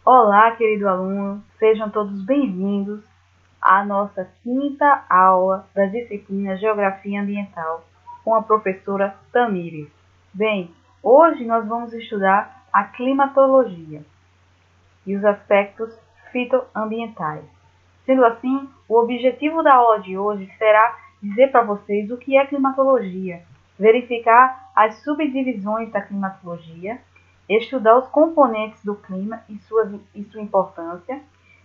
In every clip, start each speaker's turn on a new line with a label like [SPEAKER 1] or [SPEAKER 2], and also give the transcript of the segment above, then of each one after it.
[SPEAKER 1] Olá, querido aluno, sejam todos bem-vindos à nossa quinta aula da disciplina Geografia Ambiental com a professora Tamires. Bem, hoje nós vamos estudar a climatologia e os aspectos fitoambientais. Sendo assim, o objetivo da aula de hoje será dizer para vocês o que é climatologia, verificar as subdivisões da climatologia, estudar os componentes do clima e sua importância,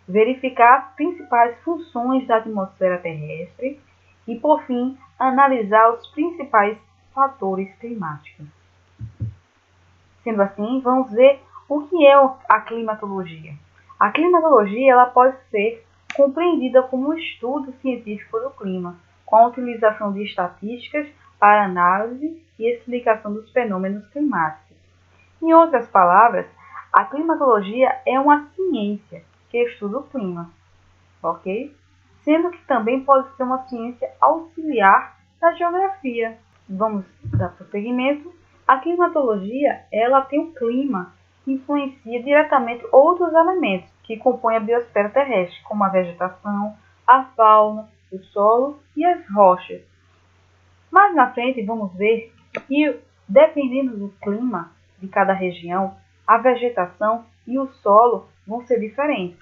[SPEAKER 1] verificar as principais funções da atmosfera terrestre e, por fim, analisar os principais fatores climáticos. Sendo assim, vamos ver o que é a climatologia. A climatologia ela pode ser compreendida como um estudo científico do clima, com a utilização de estatísticas para análise e explicação dos fenômenos climáticos. Em outras palavras, a climatologia é uma ciência que estuda o clima, ok? Sendo que também pode ser uma ciência auxiliar da geografia. Vamos dar prosseguimento. A climatologia ela tem um clima que influencia diretamente outros elementos que compõem a biosfera terrestre, como a vegetação, a fauna, o solo e as rochas. Mais na frente vamos ver que, dependendo do clima de cada região, a vegetação e o solo vão ser diferentes,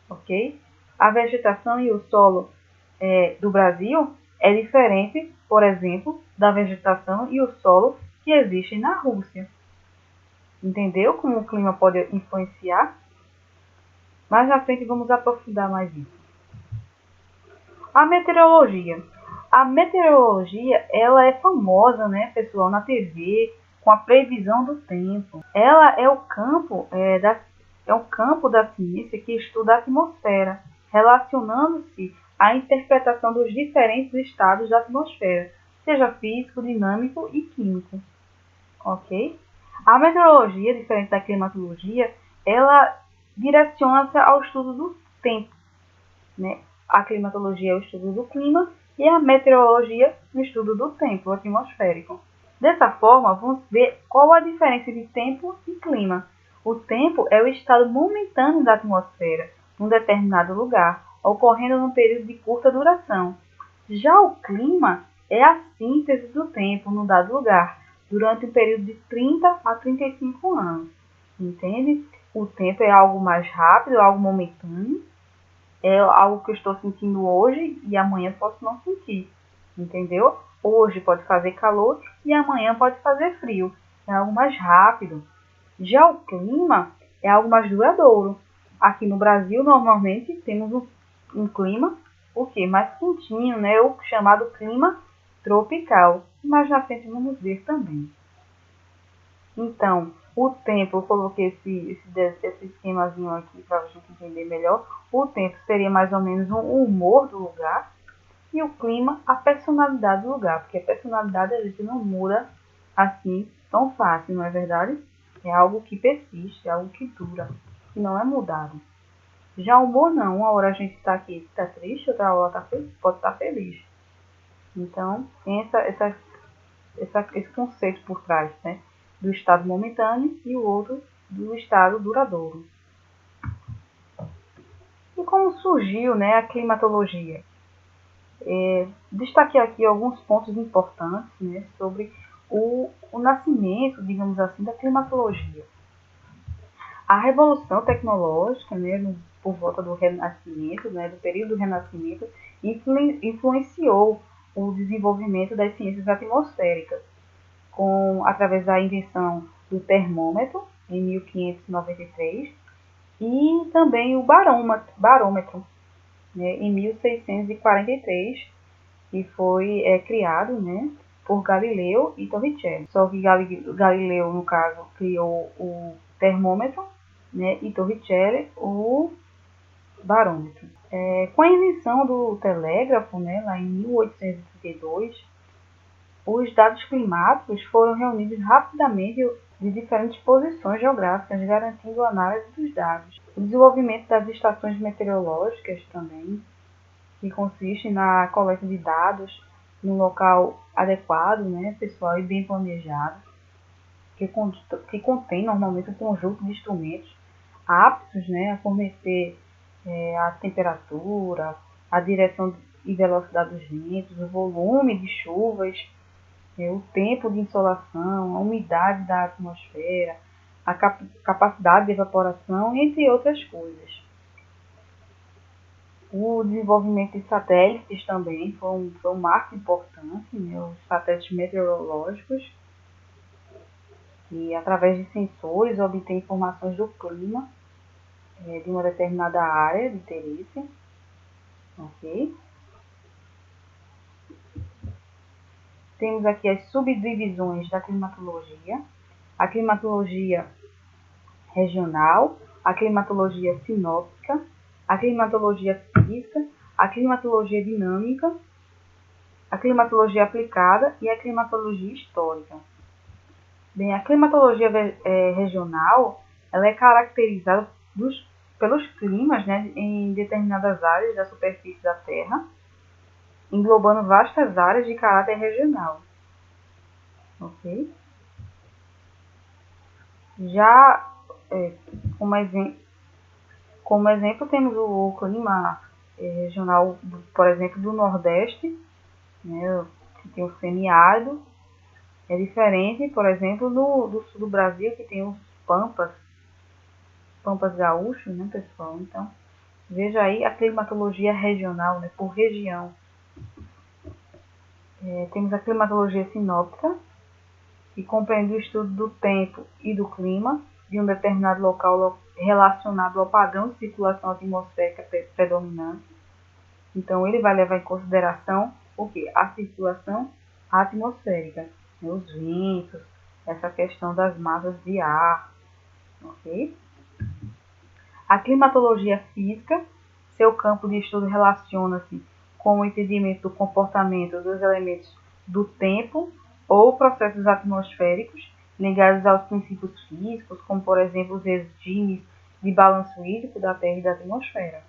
[SPEAKER 1] ok? A vegetação e o solo do Brasil é diferente, por exemplo, da vegetação e o solo que existem na Rússia. Entendeu como o clima pode influenciar? Mais na frente vamos aprofundar mais isso. A meteorologia. A meteorologia ela é famosa, né, pessoal, na TV, com a previsão do tempo. Ela é o campo da ciência que estuda a atmosfera, relacionando-se à interpretação dos diferentes estados da atmosfera, seja físico, dinâmico e químico. Ok? A meteorologia, diferente da climatologia, ela direciona-se ao estudo do tempo, né? A climatologia é o estudo do clima e a meteorologia o estudo do tempo atmosférico. Dessa forma, vamos ver qual a diferença de tempo e clima. O tempo é o estado momentâneo da atmosfera num determinado lugar, ocorrendo num período de curta duração. Já o clima é a síntese do tempo num dado lugar, durante um período de 30 a 35 anos. Entende? O tempo é algo mais rápido, algo momentâneo, é algo que eu estou sentindo hoje e amanhã posso não sentir. Entendeu? Hoje pode fazer calor e amanhã pode fazer frio. É algo mais rápido. Já o clima é algo mais duradouro. Aqui no Brasil, normalmente, temos um clima mais quentinho, né? O chamado clima tropical. Mas na frente vamos ver também. Então, o tempo, eu coloquei esse esquemazinho aqui para a gente entender melhor. O tempo seria mais ou menos o humor do lugar. E o clima, a personalidade do lugar, porque a personalidade a gente não muda assim tão fácil, não é verdade? É algo que persiste, é algo que dura, que não é mudado. Já o humor não, uma hora a gente está aqui, está triste, outra hora pode estar feliz. Então, tem esse conceito por trás, né? Do estado momentâneo e o outro do estado duradouro. E como surgiu, né, a climatologia? Destaquei aqui alguns pontos importantes, né, sobre o nascimento, digamos assim, da climatologia. A revolução tecnológica, né, por volta do Renascimento, né, do período do Renascimento, influenciou o desenvolvimento das ciências atmosféricas, através da invenção do termômetro, em 1593, e também o barômetro, né, em 1643, que foi criado, né, por Galileu e Torricelli. Só que Galileu, no caso, criou o termômetro, né, e Torricelli o barômetro. Com a invenção do telégrafo, né, lá em 1832, os dados climáticos foram reunidos rapidamente de diferentes posições geográficas, garantindo a análise dos dados. O desenvolvimento das estações meteorológicas também, que consiste na coleta de dados num local adequado, né, pessoal, e bem planejado, que contém normalmente um conjunto de instrumentos aptos, né, a fornecer a temperatura, a direção e velocidade dos ventos, o volume de chuvas, o tempo de insolação, a umidade da atmosfera, a capacidade de evaporação, entre outras coisas. O desenvolvimento de satélites também foi um marco importante, né, os satélites meteorológicos, que através de sensores obtêm informações do clima de uma determinada área de interesse. Ok? Temos aqui as subdivisões da climatologia: a climatologia regional, a climatologia sinóptica, a climatologia física, a climatologia dinâmica, a climatologia aplicada e a climatologia histórica. Bem, a climatologia regional, ela é caracterizada pelos climas, né, em determinadas áreas da superfície da Terra, englobando vastas áreas de caráter regional. Ok? Já como exemplo temos o clima regional, por exemplo, do Nordeste, né, que tem o semiárido. É diferente, por exemplo, do sul do Brasil, que tem os pampas gaúchos, né, pessoal? Então, veja aí a climatologia regional, né, por região. Temos a climatologia sinóptica, que compreende o estudo do tempo e do clima de um determinado local relacionado ao padrão de circulação atmosférica predominante. Então, ele vai levar em consideração o quê? A circulação atmosférica, né? Os ventos, essa questão das massas de ar, ok? A climatologia física, seu campo de estudo relaciona-se com o entendimento do comportamento dos elementos do tempo ou processos atmosféricos ligados aos princípios físicos, como, por exemplo, os regimes de balanço hídrico da Terra e da atmosfera.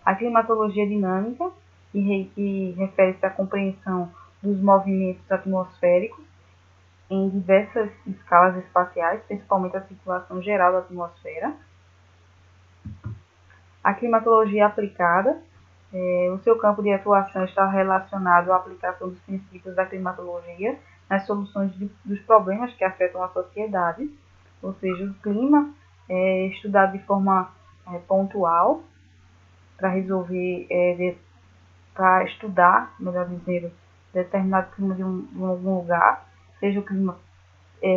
[SPEAKER 1] A climatologia dinâmica, que refere-se à compreensão dos movimentos atmosféricos em diversas escalas espaciais, principalmente a circulação geral da atmosfera. A climatologia aplicada, o seu campo de atuação está relacionado à aplicação dos princípios da climatologia nas soluções dos problemas que afetam a sociedade, ou seja, o clima é estudado de forma pontual para resolver, para estudar, melhor dizendo, determinado clima de algum lugar, seja o clima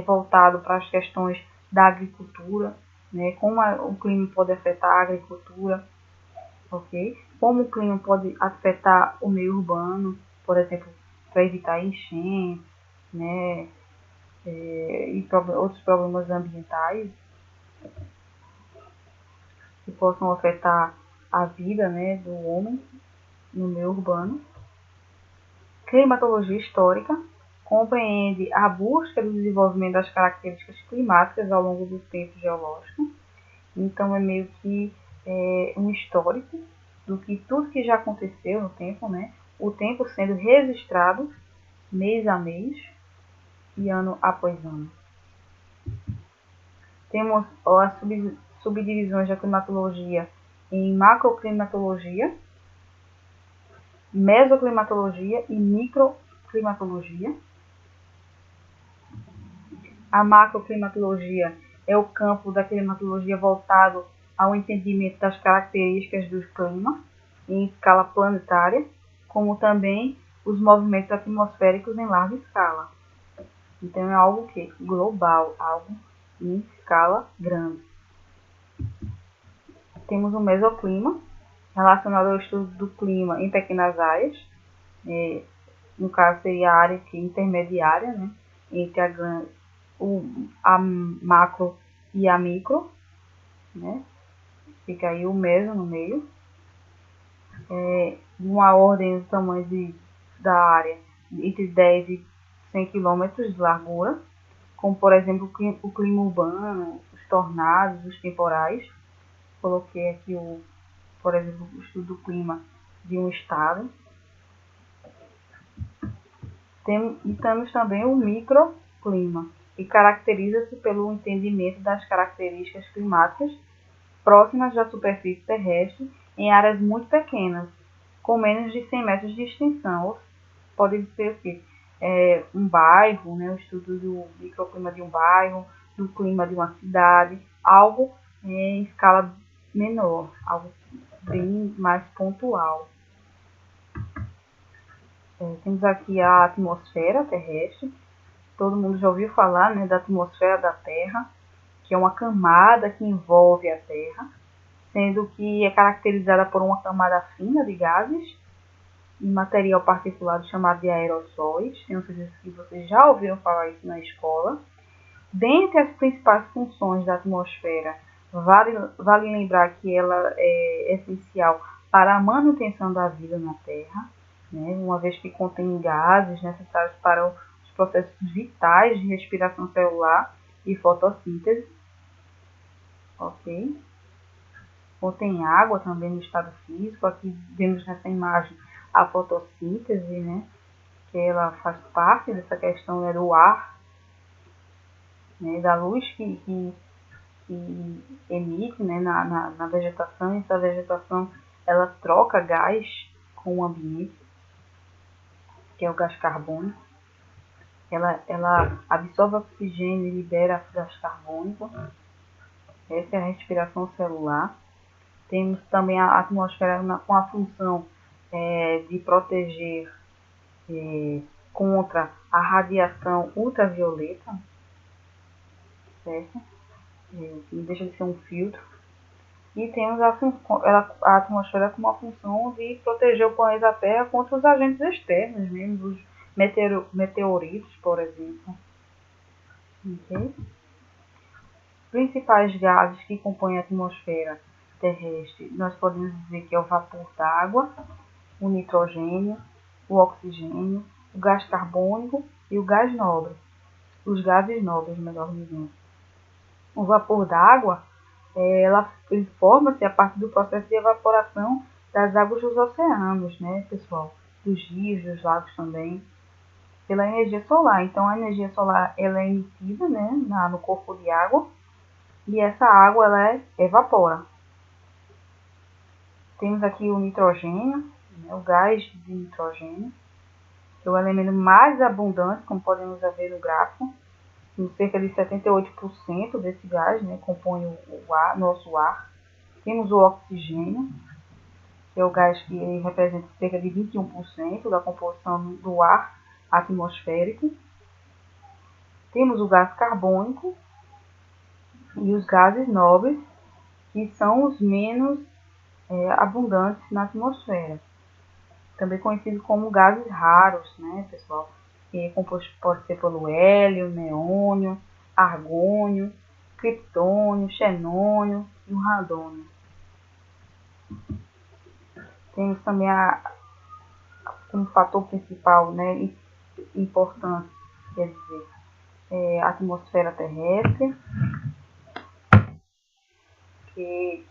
[SPEAKER 1] voltado para as questões da agricultura, né, como o clima pode afetar a agricultura, ok? Como o clima pode afetar o meio urbano, por exemplo, para evitar enchentes, né, e outros problemas ambientais que possam afetar a vida, né, do homem no meio urbano. Climatologia histórica compreende a busca do desenvolvimento das características climáticas ao longo do tempo geológico. Então, é meio que um histórico do que tudo que já aconteceu no tempo, né? O tempo sendo registrado mês a mês e ano após ano. Temos as subdivisões da climatologia em macroclimatologia, mesoclimatologia e microclimatologia. A macroclimatologia é o campo da climatologia voltado ao entendimento das características do clima em escala planetária, como também os movimentos atmosféricos em larga escala. Então, é algo que global, algo em escala grande. Temos o mesoclima, relacionado ao estudo do clima em pequenas áreas. No caso, seria a área que intermediária, né, entre a macro e a micro, né? Fica aí o meso no meio. Uma ordem do tamanho da área entre 10 e 100 km de largura, como, por exemplo, o clima urbano, os tornados, os temporais. Coloquei aqui, por exemplo, o estudo do clima de um estado. E temos também o microclima, e caracteriza-se pelo entendimento das características climáticas próximas da superfície terrestre em áreas muito pequenas, com menos de 100 metros de extensão. Pode ser o quê? Um bairro, né, o estudo do microclima de um bairro, do clima de uma cidade, algo em escala menor, algo bem mais pontual. Temos aqui a atmosfera terrestre. Todo mundo já ouviu falar, né, da atmosfera da Terra, que é uma camada que envolve a Terra, sendo que é caracterizada por uma camada fina de gases e material particulado chamado de aerossóis. Não sei se vocês já ouviram falar isso na escola. Dentre as principais funções da atmosfera, vale lembrar que ela é essencial para a manutenção da vida na Terra, né, uma vez que contém gases necessários para os processos vitais de respiração celular e fotossíntese. Ok? Contém água também no estado físico. Aqui vemos nessa imagem a fotossíntese, né, que ela faz parte dessa questão, né, do ar, né, da luz que emite, né, na vegetação. Essa vegetação ela troca gás com o ambiente, que é o gás carbônico. Ela absorve oxigênio e libera gás carbônico. Essa é a respiração celular. Temos também a atmosfera com a função de proteger contra a radiação ultravioleta, certo? Não deixa de ser um filtro. E temos a atmosfera com uma função de proteger o planeta Terra contra os agentes externos, mesmo os meteoritos, por exemplo. Okay? Principais gases que compõem a atmosfera terrestre, nós podemos dizer que é o vapor d'água, o nitrogênio, o oxigênio, o gás carbônico e o gás nobre. Os gases nobres, melhor dizendo. O vapor d'água, ele forma-se a partir do processo de evaporação das águas dos oceanos, né, pessoal? Dos rios, dos lagos também, pela energia solar. Então, a energia solar ela é emitida, né, no corpo de água, e essa água ela evapora. Temos aqui o nitrogênio, né, o gás de nitrogênio, que é o elemento mais abundante, como podemos ver no gráfico. Cerca de 78% desse gás, né, compõe o ar, nosso ar. Temos o oxigênio, que é o gás que representa cerca de 21% da composição do ar atmosférico. Temos o gás carbônico e os gases nobres, que são os menos abundantes na atmosfera. Também conhecido como gases raros, né, pessoal? Que é composto, pode ser pelo hélio, neônio, argônio, criptônio, xenônio e o radônio. Temos também como fator principal, né, importante, quer dizer, a atmosfera terrestre, que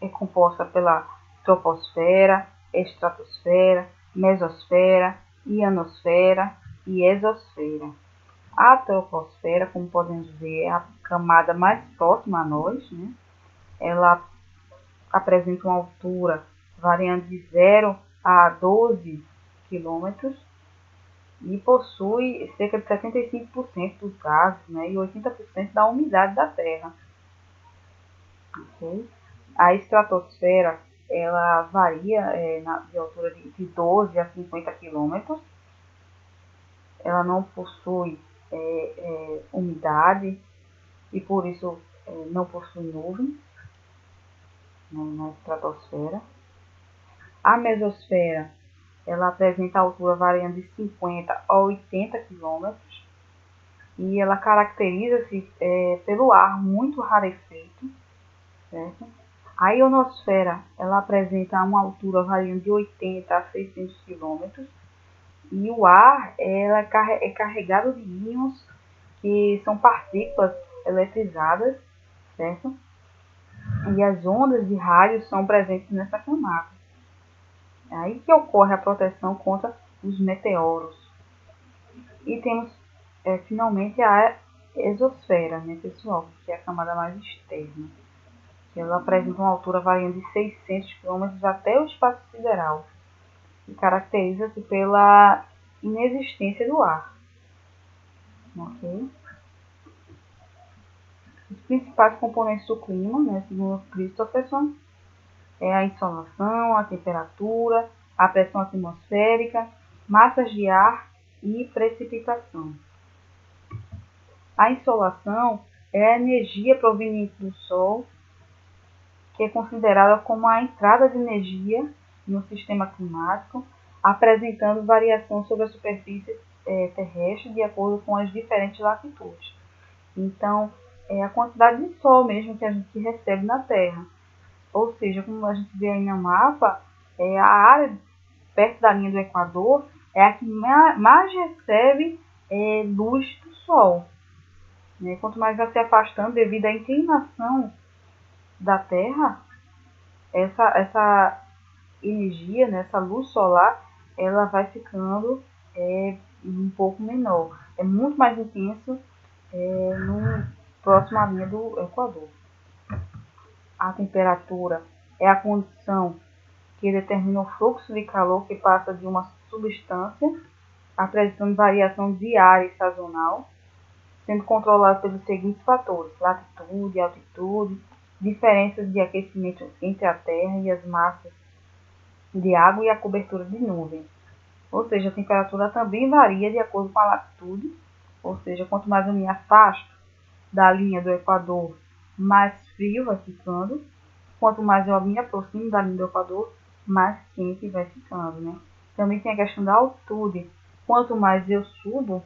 [SPEAKER 1] é composta pela troposfera, estratosfera, mesosfera, ionosfera e exosfera. A troposfera, como podemos ver, é a camada mais próxima a nós, né? Ela apresenta uma altura variando de 0 a 12 quilômetros e possui cerca de 75% dos gases, né, e 80% da umidade da Terra. Okay? A estratosfera ela varia de altura de 12 a 50 quilômetros. Ela não possui umidade e por isso não possui nuvens, né, na estratosfera. A mesosfera ela apresenta altura variando de 50 a 80 quilômetros e ela caracteriza-se pelo ar muito rarefeito, certo? A ionosfera ela apresenta uma altura variando de 80 a 600 quilômetros e o ar ela é carregado de íons, que são partículas eletrizadas, certo? E as ondas de rádio são presentes nessa camada. É aí que ocorre a proteção contra os meteoros. E temos finalmente a exosfera, né, pessoal, que é a camada mais externa. Ela apresenta uma altura variando de 600 km até o espaço sideral e caracteriza-se pela inexistência do ar. Okay? Os principais componentes do clima, né, segundo Christopherson, é a insolação, a temperatura, a pressão atmosférica, massas de ar e precipitação. A insolação é a energia proveniente do Sol, que é considerada como a entrada de energia no sistema climático, apresentando variação sobre a superfície terrestre de acordo com as diferentes latitudes. Então, é a quantidade de Sol mesmo que a gente recebe na Terra. Ou seja, como a gente vê aí no mapa, a área perto da linha do Equador é a que mais recebe luz do Sol. Né? Quanto mais vai se afastando devido à inclinação da Terra, essa energia, né, essa luz solar, ela vai ficando um pouco menor. É muito mais intenso próximo à linha do Equador. A temperatura é a condição que determina o fluxo de calor que passa de uma substância, apresentando variação diária e sazonal, sendo controlado pelos seguintes fatores: latitude, altitude, diferenças de aquecimento entre a Terra e as massas de água e a cobertura de nuvens. Ou seja, a temperatura também varia de acordo com a latitude, ou seja, quanto mais eu me afasto da linha do Equador, mais frio vai ficando. Quanto mais eu me aproximo da linha do Equador, mais quente vai ficando, né? Também tem a questão da altitude. Quanto mais eu subo,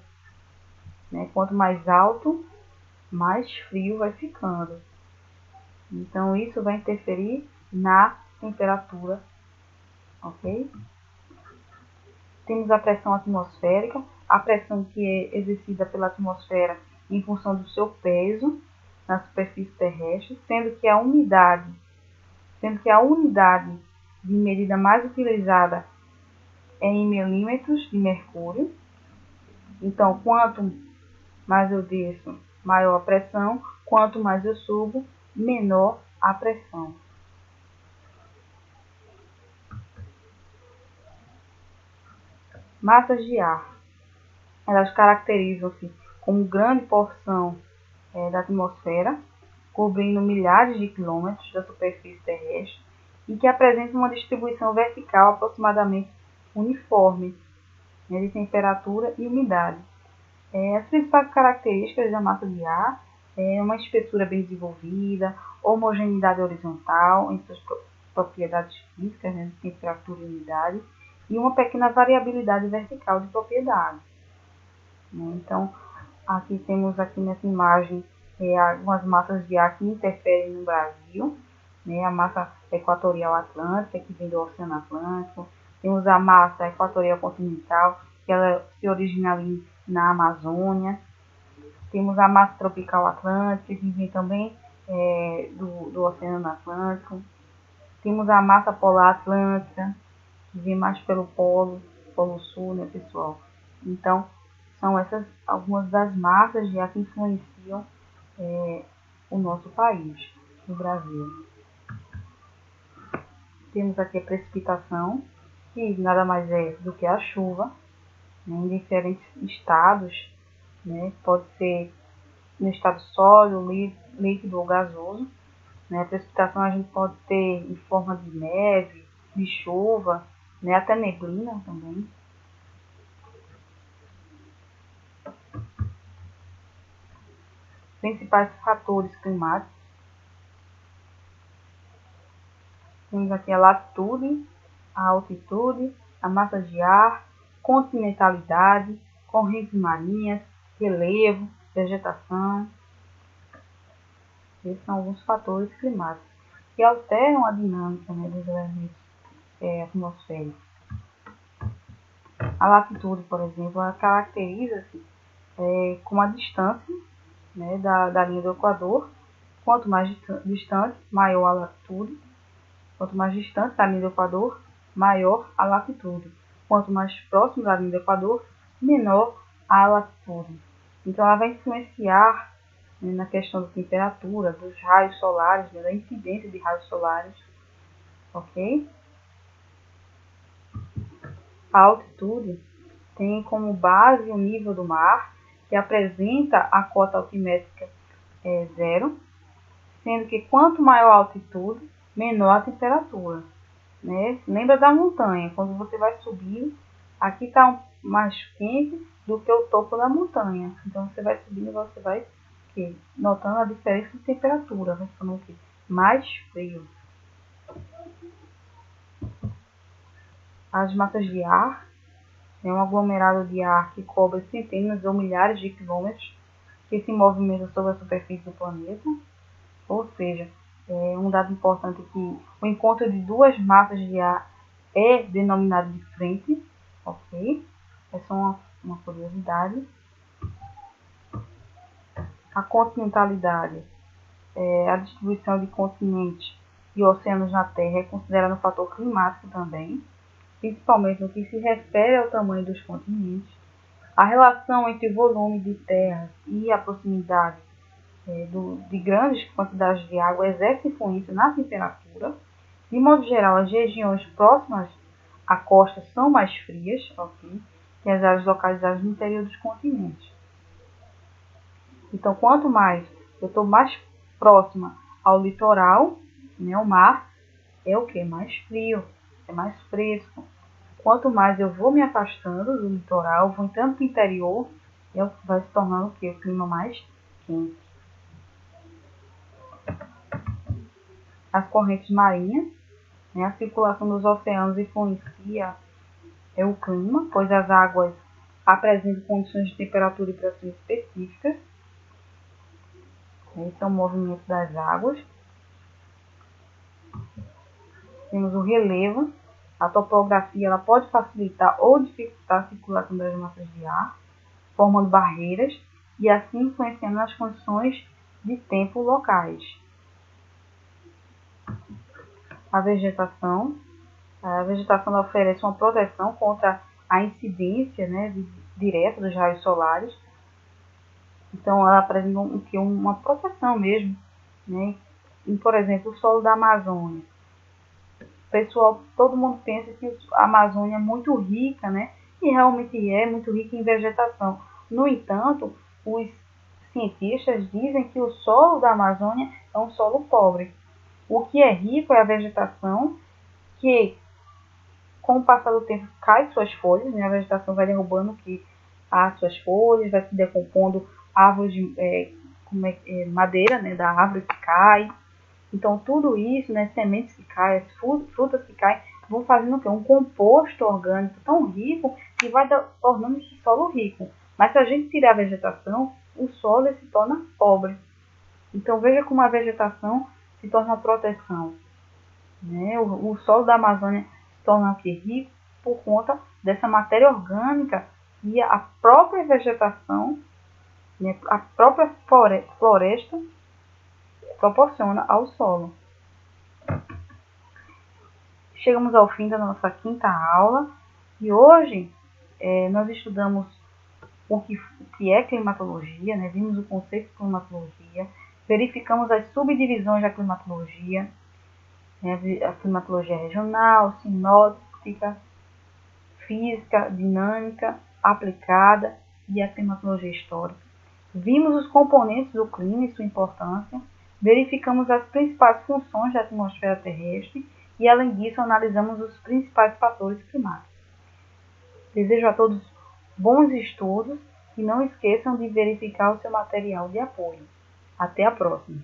[SPEAKER 1] né, quanto mais alto, mais frio vai ficando. Então, isso vai interferir na temperatura, ok? Temos a pressão atmosférica, a pressão que é exercida pela atmosfera em função do seu peso na superfície terrestre, sendo que a unidade de medida mais utilizada é em milímetros de mercúrio. Então, quanto mais eu desço, maior a pressão, quanto mais eu subo, menor a pressão. Massas de ar. Elas caracterizam-se como grande porção da atmosfera, cobrindo milhares de quilômetros da superfície terrestre e que apresentam uma distribuição vertical aproximadamente uniforme, né, de temperatura e umidade. As principais características da massa de ar é uma espessura bem desenvolvida, homogeneidade horizontal em suas propriedades físicas, né, de temperatura e umidade, e uma pequena variabilidade vertical de propriedades. Então, aqui temos aqui nessa imagem algumas massas de ar que interferem no Brasil, né, a massa equatorial atlântica, que vem do Oceano Atlântico. Temos a massa equatorial continental, que ela se origina ali na Amazônia. Temos a massa tropical atlântica, que vem também do Oceano Atlântico. Temos a massa polar atlântica, que vem mais pelo Polo Sul, né, pessoal? Então, são essas algumas das massas de ar que influenciam o nosso país, o Brasil. Temos aqui a precipitação, que nada mais é do que a chuva, né, em diferentes estados, né, pode ser no estado sólido, líquido ou gasoso. Né, a precipitação a gente pode ter em forma de neve, de chuva, né, até neblina também. Principais fatores climáticos. Temos aqui a latitude, a altitude, a massa de ar, continentalidade, correntes marinhas, relevo, vegetação. Esses são alguns fatores climáticos que alteram a dinâmica, né, dos elementos atmosféricos. A latitude, por exemplo, ela caracteriza-se com a distância, né, da linha do Equador. Quanto mais distante, maior a latitude. Quanto mais distante da linha do Equador, maior a latitude. Quanto mais próximo da linha do Equador, menor a latitude. Então, ela vai influenciar, né, na questão da temperatura, dos raios solares, né, da incidência de raios solares, ok? A altitude tem como base o nível do mar, que apresenta a cota altimétrica zero, sendo que quanto maior a altitude, menor a temperatura. Né? Lembra da montanha, quando você vai subir, aqui está mais quente do que o topo da montanha. Então você vai subindo e você vai notando a diferença de temperatura, vai ficando o quê? Mais frio. As massas de ar é um aglomerado de ar que cobre centenas ou milhares de quilômetros que se movimenta sobre a superfície do planeta. Ou seja, um dado importante é que o encontro de duas massas de ar é denominado de frente, ok? Essa é uma curiosidade. A continentalidade, a distribuição de continentes e oceanos na Terra é considerada um fator climático também, principalmente no que se refere ao tamanho dos continentes. A relação entre o volume de terra e a proximidade de grandes quantidades de água exerce influência na temperatura. De modo geral, as regiões próximas à costa são mais frias, ok? Que as áreas localizadas no interior dos continentes. Então, quanto mais eu estou mais próxima ao litoral, né, o mar, é o que? Mais frio, é mais fresco. Quanto mais eu vou me afastando do litoral, vou entrando para o interior, vai se tornando o que? O clima mais quente. As correntes marinhas, né, a circulação dos oceanos influencia o clima, pois as águas apresentam condições de temperatura e pressão específicas. Esse é o movimento das águas. Temos o relevo. A topografia ela pode facilitar ou dificultar a circulação das massas de ar, formando barreiras e assim influenciando as condições de tempo locais. A vegetação oferece uma proteção contra a incidência, né, direta dos raios solares. Então, ela apresenta uma proteção mesmo, né? E, por exemplo, o solo da Amazônia. Pessoal, todo mundo pensa que a Amazônia é muito rica, né? E realmente é muito rica em vegetação. No entanto, os cientistas dizem que o solo da Amazônia é um solo pobre. O que é rico é a vegetação, que com o passar do tempo cai suas folhas, né? A vegetação vai derrubando as suas folhas, vai se decompondo árvores de madeira, né, da árvore que cai. Então, tudo isso, né, sementes que caem, frutas que caem, vão fazendo o quê? Um composto orgânico tão rico que vai tornando esse solo rico. Mas se a gente tirar a vegetação, o solo se torna pobre. Então, veja como a vegetação se torna uma proteção. Né? O solo da Amazônia se torna o quê? Rico por conta dessa matéria orgânica e a própria vegetação, né, a própria floresta proporciona ao solo. Chegamos ao fim da nossa quinta aula e hoje nós estudamos o que é climatologia, né? Vimos o conceito de climatologia, verificamos as subdivisões da climatologia, né? A climatologia regional, sinótica, física, dinâmica, aplicada e a climatologia histórica. Vimos os componentes do clima e sua importância, verificamos as principais funções da atmosfera terrestre e, além disso, analisamos os principais fatores climáticos. Desejo a todos bons estudos e não esqueçam de verificar o seu material de apoio. Até a próxima!